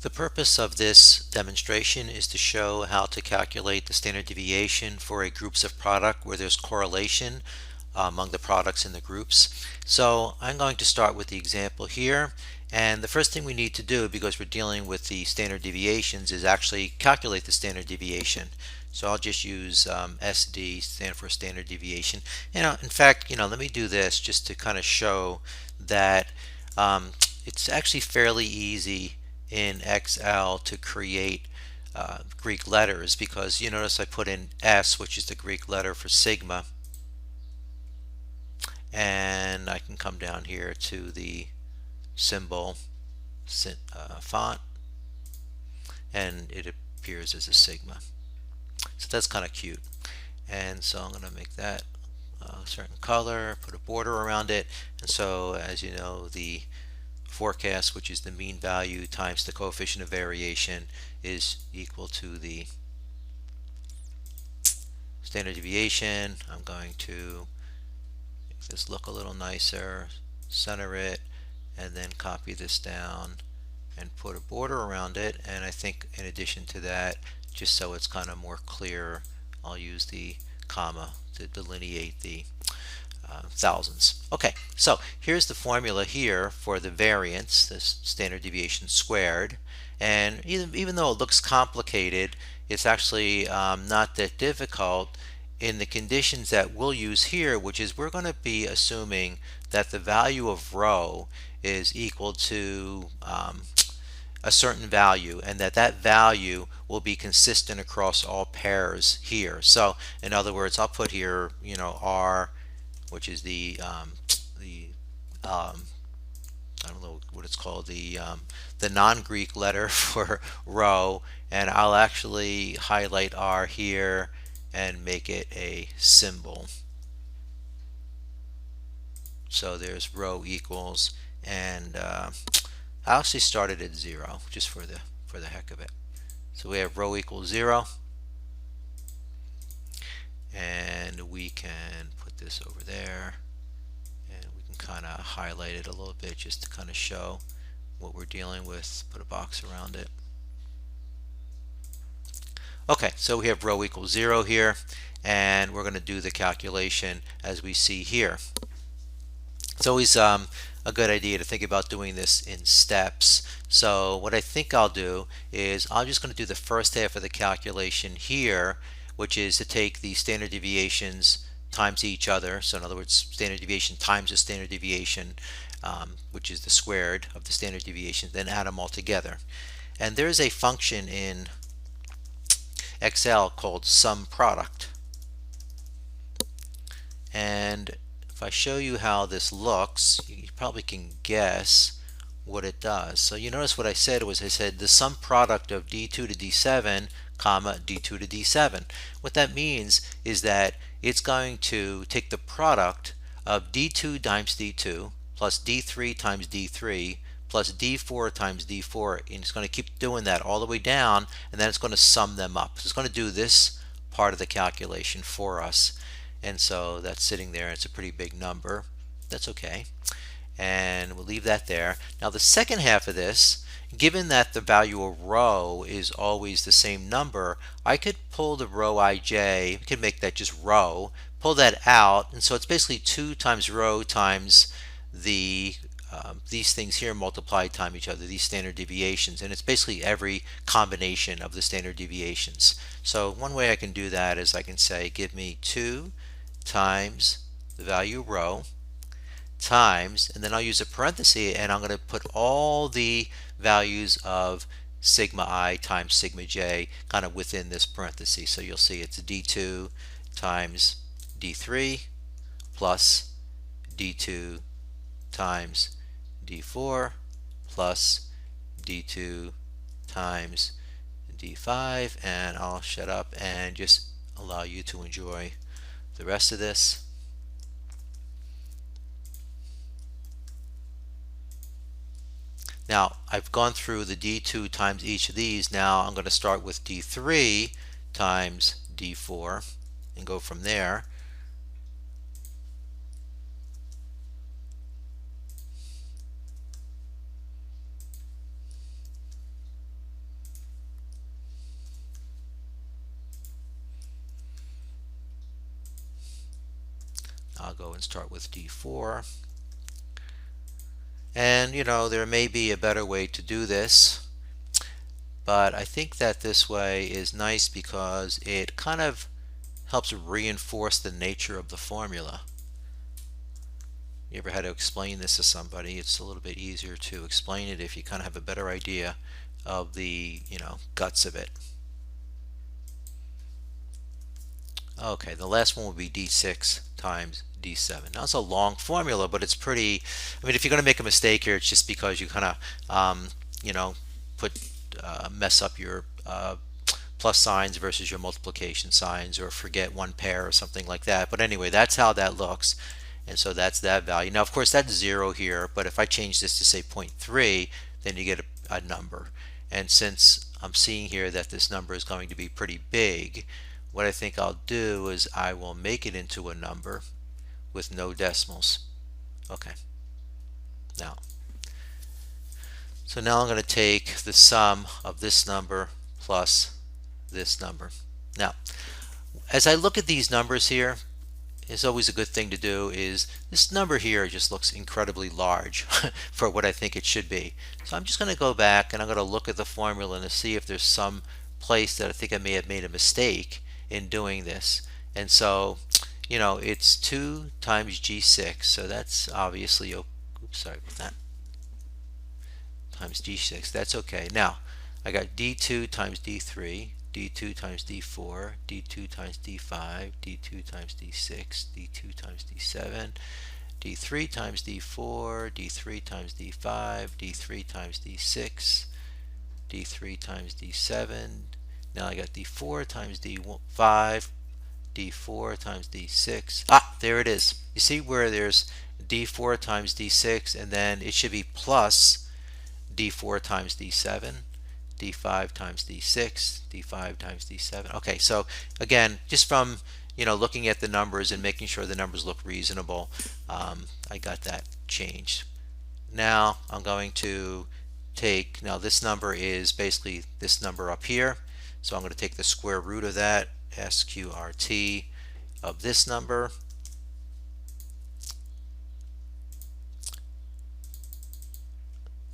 The purpose of this demonstration is to show how to calculate the standard deviation for a groups of product where there's correlation among the products in the groups. So I'm going to start with the example here, and the first thing we need to do, because we're dealing with the standard deviations, is actually calculate the standard deviation. So I'll just use SD, stand for standard deviation. In fact, let me do this just to kind of show that it's actually fairly easy in Excel to create Greek letters, because you notice I put in S, which is the Greek letter for sigma, and I can come down here to the symbol font, and it appears as a sigma. So that's kind of cute. And so I'm going to make that a certain color, put a border around it, and so as you know, the forecast, which is the mean value times the coefficient of variation, is equal to the standard deviation. I'm going to make this look a little nicer, center it, and then copy this down and put a border around it. And I think in addition to that, just so it's kind of more clear, I'll use the comma to delineate the thousands. Okay, so here's the formula here for the variance, the standard deviation squared. And even though it looks complicated, it's actually not that difficult in the conditions that we'll use here, which is we're going to be assuming that the value of rho is equal to a certain value, and that value will be consistent across all pairs here. So in other words, I'll put here, R, which is the I don't know what it's called, the non-Greek letter for rho, and I'll actually highlight R here and make it a symbol. So there's rho equals, and I actually started at 0 just for the heck of it. So we have rho equals 0, and we can put this over there, and we can kind of highlight it a little bit just to kind of show what we're dealing with, put a box around it. Okay, so we have rho equals 0 here, and we're going to do the calculation as we see here. It's always a good idea to think about doing this in steps. So what I think I'll do is I'm just going to do the first half of the calculation here, which is to take the standard deviations times each other. So in other words, standard deviation times the standard deviation, which is the squared of the standard deviation, then add them all together. And there's a function in Excel called sum product. And if I show you how this looks, you probably can guess what it does. So you notice what I said was, I said the sum product of D2 to D7 comma D2 to D7. What that means is that it's going to take the product of D2 times D2 plus D3 times D3 plus D4 times D4, and it's going to keep doing that all the way down, and then it's going to sum them up. So it's going to do this part of the calculation for us. And so that's sitting there. It's a pretty big number. That's okay. And we'll leave that there. Now the second half of this, given that the value of rho is always the same number, I could pull the rho ij, we could make that just rho, pull that out, and so it's basically 2 times rho times these things here multiplied times each other, these standard deviations, and it's basically every combination of the standard deviations. So one way I can do that is I can say give me 2 times the value rho times, and then I'll use a parenthesis, and I'm going to put all the values of sigma I times sigma j kind of within this parenthesis. So you'll see it's d2 times d3 plus d2 times d4 plus d2 times d5, and I'll shut up and just allow you to enjoy the rest of this. Now I've gone through the d2 times each of these. Now I'm going to start with d3 times d4 and go from there. I'll go and start with D4. And there may be a better way to do this, but I think that this way is nice because it kind of helps reinforce the nature of the formula. You ever had to explain this to somebody? It's a little bit easier to explain it if you kind of have a better idea of the guts of it. Okay, the last one would be D6 times D7. Now it's a long formula, but it's pretty, I mean, if you're going to make a mistake here, it's just because you kind of, put, mess up your plus signs versus your multiplication signs, or forget one pair or something like that. But anyway, that's how that looks. And so that's that value. Now, of course, that's 0 here, but if I change this to say 0.3, then you get a number. And since I'm seeing here that this number is going to be pretty big, what I think I'll do is I will make it into a number with no decimals. Okay. Now, so now I'm going to take the sum of this number plus this number. Now, as I look at these numbers here, it's always a good thing to do is this number here just looks incredibly large for what I think it should be. So I'm just going to go back and I'm going to look at the formula and see if there's some place that I think I may have made a mistake in doing this. And so, it's 2 times G6, so that's obviously, oops, sorry about that, times G6, that's okay. Now, I got D2 times D3, D2 times D4, D2 times D5, D2 times D6, D2 times D7, D3 times D4, D3 times D5, D3 times D6, D3 times D7. Now I got D4 times D5, D4 times D6. Ah, there it is. You see where there's D4 times D6, and then it should be plus D4 times D7, D5 times D6, D5 times D7. Okay, so again, just from looking at the numbers and making sure the numbers look reasonable, I got that changed. Now I'm going to take, now this number is basically this number up here, so I'm going to take the square root of that, SQRT, of this number,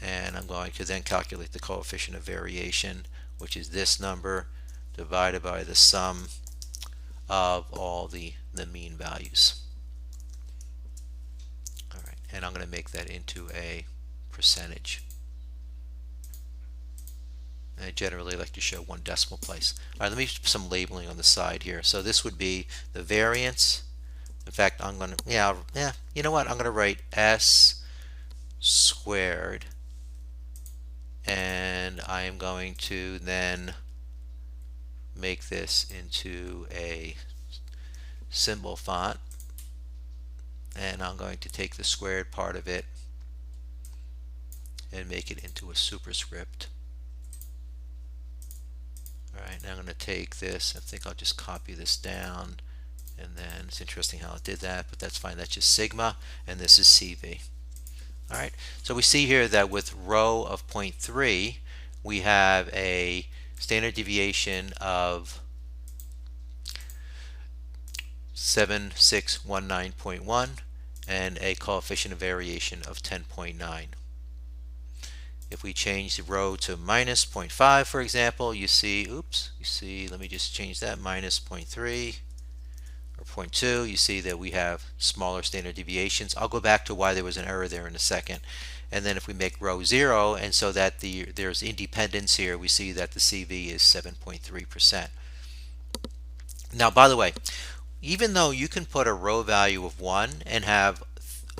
and I'm going to then calculate the coefficient of variation, which is this number divided by the sum of all the mean values. All right, and I'm going to make that into a percentage. I generally like to show one decimal place. All right, let me put some labeling on the side here. So this would be the variance. In fact, I'm going to, you know what? I'm going to write S squared, and I am going to then make this into a symbol font, and I'm going to take the squared part of it and make it into a superscript. Alright, now I'm going to take this, I think I'll just copy this down, and then it's interesting how it did that, but that's fine, that's just sigma, and this is CV. Alright, so we see here that with rho of 0.3, we have a standard deviation of 7619.1 and a coefficient of variation of 10.9. If we change the rho to minus 0.5, for example, you see, let me just change that, minus 0.3 or 0.2, you see that we have smaller standard deviations. I'll go back to why there was an error there in a second. And then if we make rho 0, and so that there's independence here, we see that the CV is 7.3%. Now, by the way, even though you can put a rho value of 1 and have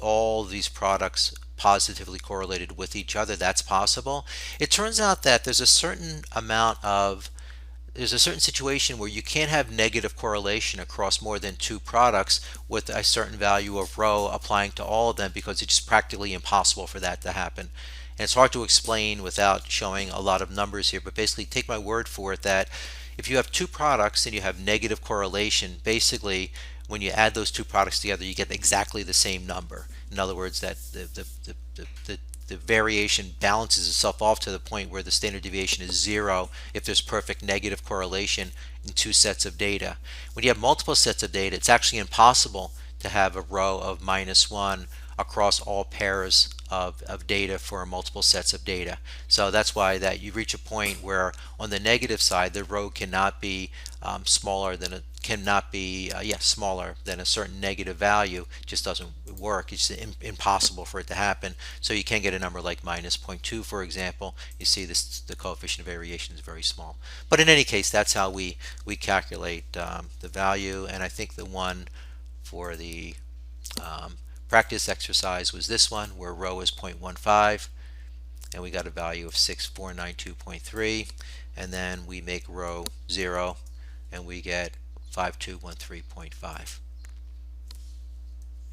all these products positively correlated with each other, that's possible. It turns out that there's a certain situation where you can't have negative correlation across more than 2 products with a certain value of rho applying to all of them, because it's just practically impossible for that to happen. And it's hard to explain without showing a lot of numbers here, but basically take my word for it that if you have 2 products and you have negative correlation, basically when you add those 2 products together, you get exactly the same number. In other words, that the variation balances itself off to the point where the standard deviation is 0 if there's perfect negative correlation in 2 sets of data. When you have multiple sets of data, it's actually impossible to have a row of -1 across all pairs of data for multiple sets of data. So that's why that you reach a point where on the negative side the row cannot be smaller than smaller than a certain negative value. It just doesn't work. It's impossible for it to happen. So you can get a number like minus zero point 0.2, for example. You see this, the coefficient of variation is very small. But in any case, that's how we calculate the value. And I think the one for the practice exercise was this one, where rho is 0.15 and we got a value of 6492.3, and then we make rho 0 and we get 5213.5.